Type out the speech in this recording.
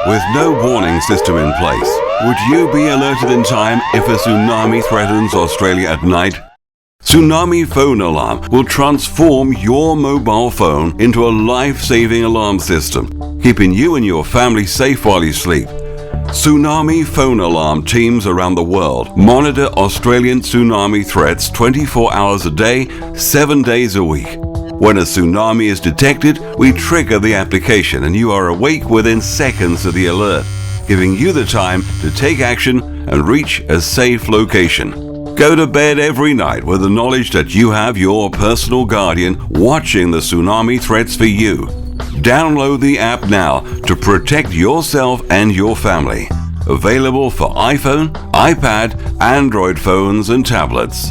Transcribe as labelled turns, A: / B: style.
A: With no warning system in place, would you be alerted in time if a tsunami threatens Australia at night? Tsunami Phone Alarm will transform your mobile phone into a life-saving alarm system, keeping you and your family safe while you sleep. Tsunami Phone Alarm teams around the world monitor Australian tsunami threats 24 hours a day, 7 days a week. When a tsunami is detected, we trigger the application and you are awake within seconds of the alert, giving you the time to take action and reach a safe location. Go to bed every night with the knowledge that you have your personal guardian watching the tsunami threats for you. Download the app now to protect yourself and your family. Available for iPhone, iPad, Android phones and tablets.